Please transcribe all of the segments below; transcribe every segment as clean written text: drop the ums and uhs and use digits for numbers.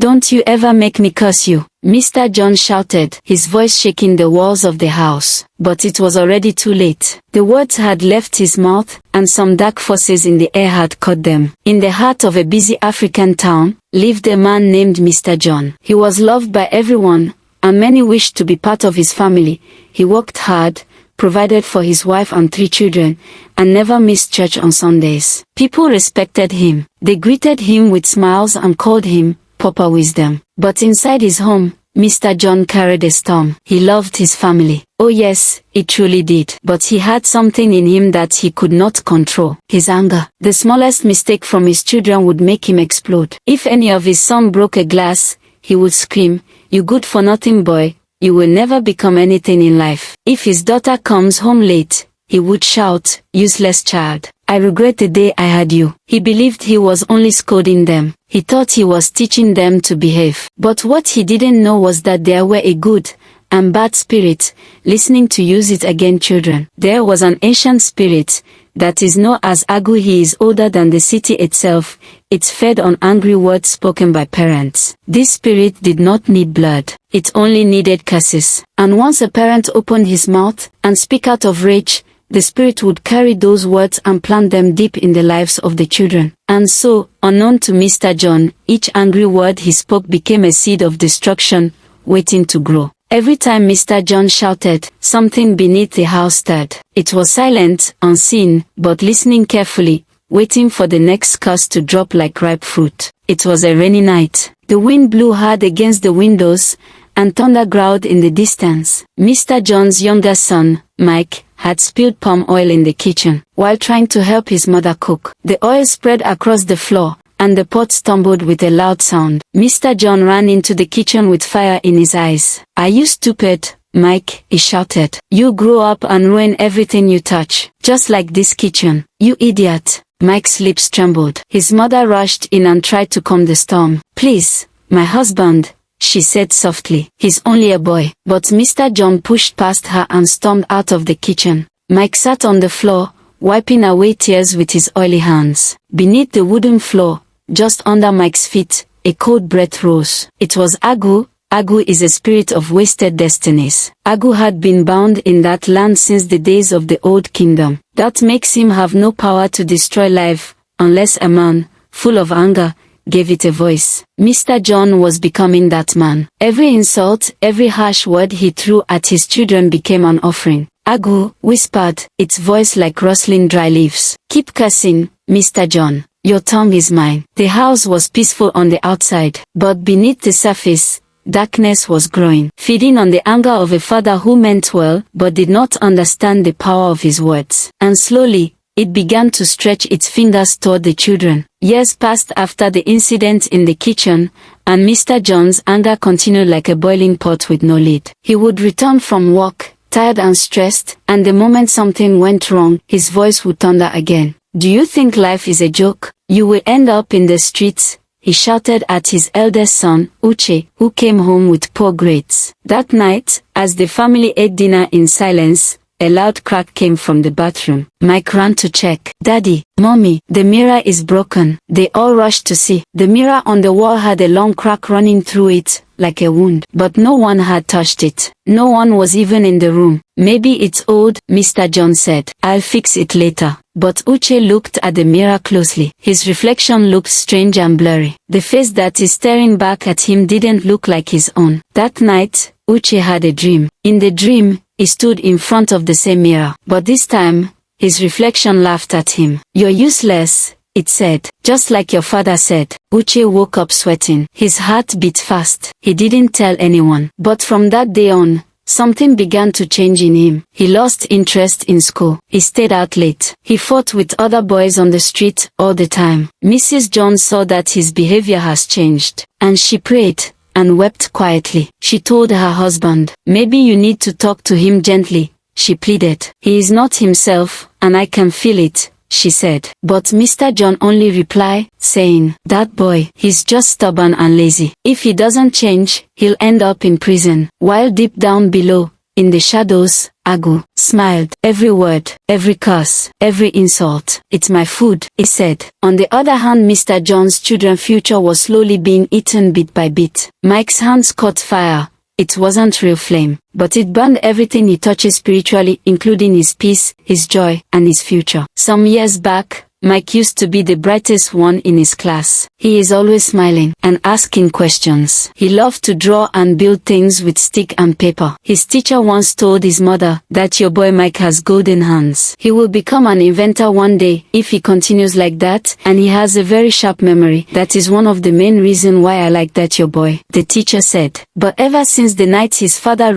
Don't you ever make me curse you, Mr. John shouted, his voice shaking the walls of the house. But it was already too late. The words had left his mouth, and some dark forces in the air had caught them. In the heart of a busy African town, lived a man named Mr. John. He was loved by everyone, and many wished to be part of his family. He worked hard, provided for his wife and 3 children, and never missed church on Sundays. People respected him. They greeted him with smiles and called him Papa Wisdom. But inside his home, Mr. John carried a storm. He loved his family. Oh yes, he truly did. But he had something in him that he could not control. His anger. The smallest mistake from his children would make him explode. If any of his sons broke a glass, he would scream, "You good for nothing boy, you will never become anything in life." If his daughter comes home late, he would shout, "Useless child. I regret the day I had you." He believed he was only scolding them. He thought he was teaching them to behave. But what he didn't know was that there were a good and bad spirit, listening to use it against children. There was an ancient spirit that is known as Agwu. He is older than the city itself. It fed on angry words spoken by parents. This spirit did not need blood. It only needed curses. And once a parent opened his mouth and speak out of rage, the spirit would carry those words and plant them deep in the lives of the children. And so, unknown to Mr. John, each angry word he spoke became a seed of destruction, waiting to grow. Every time Mr. John shouted, something beneath the house stirred. It was silent, unseen, but listening carefully, waiting for the next curse to drop like ripe fruit. It was a rainy night. The wind blew hard against the windows, and thunder growled in the distance. Mr. John's younger son, Mike, had spilled palm oil in the kitchen while trying to help his mother cook. The oil spread across the floor, and the pot stumbled with a loud sound. Mr. John ran into the kitchen with fire in his eyes. "Are you stupid, Mike?" he shouted. "You grow up and ruin everything you touch, just like this kitchen. You idiot." Mike's lips trembled. His mother rushed in and tried to calm the storm. "Please, my husband," she said softly. "He's only a boy." But Mr. John pushed past her and stormed out of the kitchen. Mike sat on the floor, wiping away tears with his oily hands. Beneath the wooden floor, just under Mike's feet, a cold breath rose. It was Agwu. Agwu is a spirit of wasted destinies. Agwu had been bound in that land since the days of the Old Kingdom. That makes him have no power to destroy life, unless a man, full of anger, gave it a voice. Mr. John was becoming that man. Every insult, every harsh word he threw at his children became an offering. Agwu whispered, its voice like rustling dry leaves. "Keep cursing, Mr. John. Your tongue is mine." The house was peaceful on the outside, but beneath the surface, darkness was growing, feeding on the anger of a father who meant well, but did not understand the power of his words. And slowly, it began to stretch its fingers toward the children. Years passed after the incident in the kitchen, and Mr. John's anger continued like a boiling pot with no lid. He would return from work, tired and stressed, and the moment something went wrong, his voice would thunder again. "Do you think life is a joke? You will end up in the streets," he shouted at his eldest son, Uche, who came home with poor grades. That night, as the family ate dinner in silence, a loud crack came from the bathroom. Mike ran to check. "Daddy, Mommy, the mirror is broken." They all rushed to see. The mirror on the wall had a long crack running through it, like a wound. But no one had touched it. No one was even in the room. "Maybe it's old," Mr. John said. "I'll fix it later." But Uche looked at the mirror closely. His reflection looked strange and blurry. The face that is staring back at him didn't look like his own. That night, Uche had a dream. In the dream, he stood in front of the same mirror. But this time, his reflection laughed at him. "You're useless," it said. "Just like your father said." Uche woke up sweating. His heart beat fast. He didn't tell anyone. But from that day on, something began to change in him. He lost interest in school. He stayed out late. He fought with other boys on the street all the time. Mrs. John saw that his behavior has changed, and she prayed and wept quietly. She told her husband, "Maybe you need to talk to him gently," she pleaded. "He is not himself, and I can feel it," she said. But Mr. John only replied, saying, "That boy, he's just stubborn and lazy. If he doesn't change, he'll end up in prison." While deep down below, in the shadows, Agwu smiled. Every word, every curse, every insult. It's my food, he said. On the other hand, Mr. John's children's future was slowly being eaten bit by bit. Mike's hands caught fire. It wasn't real flame, but it burned everything he touches spiritually, including his peace, his joy, and his future. Some years back, Mike used to be the brightest one in his class. He is always smiling and asking questions. He loved to draw and build things with stick and paper. His teacher once told his mother that your boy Mike has golden hands. He will become an inventor one day if he continues like that, and he has a very sharp memory. That is one of the main reasons why I like that your boy, the teacher said. But ever since the night his father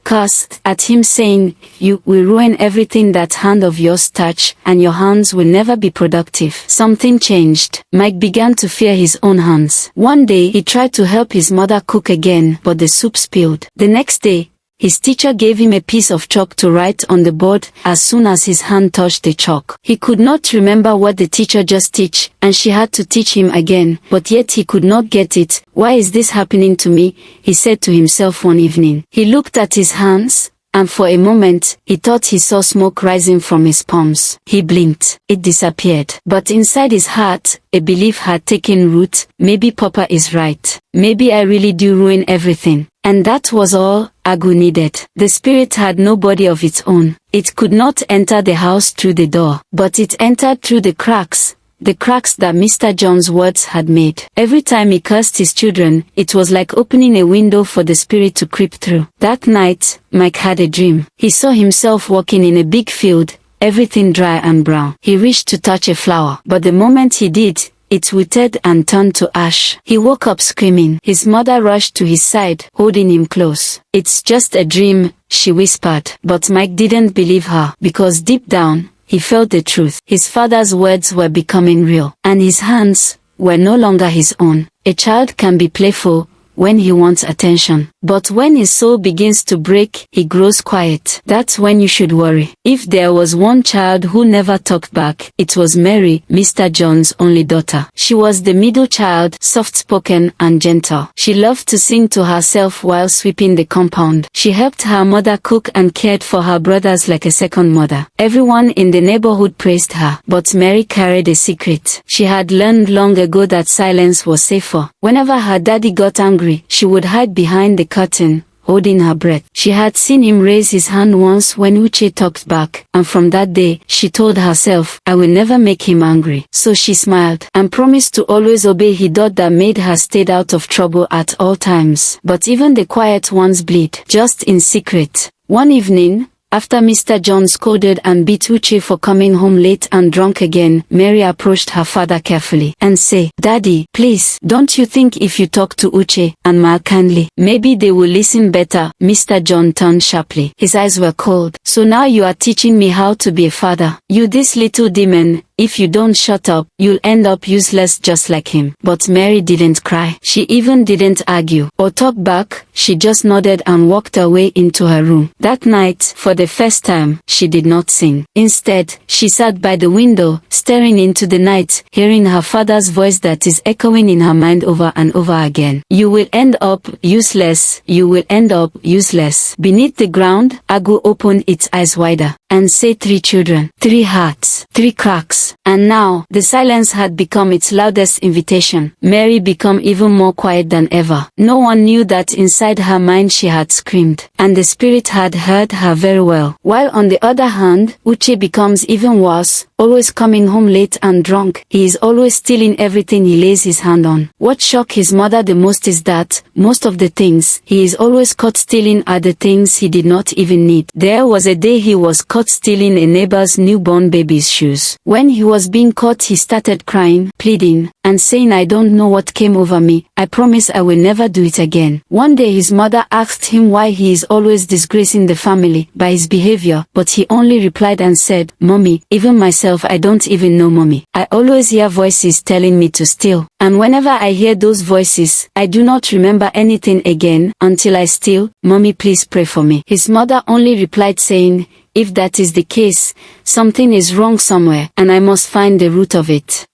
cursed at him saying, you will ruin everything that hand of yours touch, and your hands will never be productive. Something changed. Mike began to fear his own hands. One day he tried to help his mother cook again, but the soup spilled. The next day, his teacher gave him a piece of chalk to write on the board. As soon as his hand touched the chalk, he could not remember what the teacher just teach, and she had to teach him again, but yet he could not get it. Why is this happening to me? He said to himself one evening. He looked at his hands, and for a moment, he thought he saw smoke rising from his palms. He blinked. It disappeared. But inside his heart, a belief had taken root. Maybe Papa is right. Maybe I really do ruin everything. And that was all Agwu needed. The spirit had no body of its own. It could not enter the house through the door, but it entered through the cracks that Mr. John's words had made. Every time he cursed his children, it was like opening a window for the spirit to creep through. That night, Mike had a dream. He saw himself walking in a big field, everything dry and brown. He reached to touch a flower, but the moment he did, it withered and turned to ash. He woke up screaming. His mother rushed to his side, holding him close. It's just a dream, she whispered. But Mike didn't believe her, because deep down, he felt the truth. His father's words were becoming real, and his hands were no longer his own. A child can be playful when he wants attention, but when his soul begins to break, he grows quiet. That's when you should worry. If there was one child who never talked back, it was Mary, Mr. John's only daughter. She was the middle child, soft-spoken and gentle. She loved to sing to herself while sweeping the compound. She helped her mother cook and cared for her brothers like a second mother. Everyone in the neighborhood praised her, but Mary carried a secret. She had learned long ago that silence was safer. Whenever her daddy got angry, she would hide behind the curtain, holding her breath. She had seen him raise his hand once when Uche talked back, and from that day, she told herself, I will never make him angry. So she smiled, and promised to always obey. He thought that made her stay out of trouble at all times. But even the quiet ones bleed, just in secret. One evening, after Mr. John scolded and beat Uche for coming home late and drunk again, Mary approached her father carefully and said, Daddy, please, don't you think if you talk to Uche and Ma kindly, maybe they will listen better? Mr. John turned sharply. His eyes were cold. So now you are teaching me how to be a father? You this little demon. If you don't shut up, you'll end up useless just like him. But Mary didn't cry. She even didn't argue or talk back. She just nodded and walked away into her room. That night, for the first time, she did not sing. Instead, she sat by the window, staring into the night, hearing her father's voice that is echoing in her mind over and over again. You will end up useless. You will end up useless. Beneath the ground, Agwu opened its eyes wider and said, 3 children, 3 hearts, 3 cracks. And now, the silence had become its loudest invitation. Mary became even more quiet than ever. No one knew that inside her mind she had screamed, and the spirit had heard her very well. While on the other hand, Uche becomes even worse, always coming home late and drunk. He is always stealing everything he lays his hand on. What shocked his mother the most is that, most of the things he is always caught stealing are the things he did not even need. There was a day he was caught stealing a neighbor's newborn baby's shoes. When he was being caught, he started crying, pleading, and saying, I don't know what came over me. I promise I will never do it again. One day his mother asked him why he is always disgracing the family by his behavior, but he only replied and said, Mommy, even myself I don't even know Mommy. I always hear voices telling me to steal. And whenever I hear those voices, I do not remember anything again until I steal. Mommy, please pray for me. His mother only replied saying, if that is the case, something is wrong somewhere, and I must find the root of it.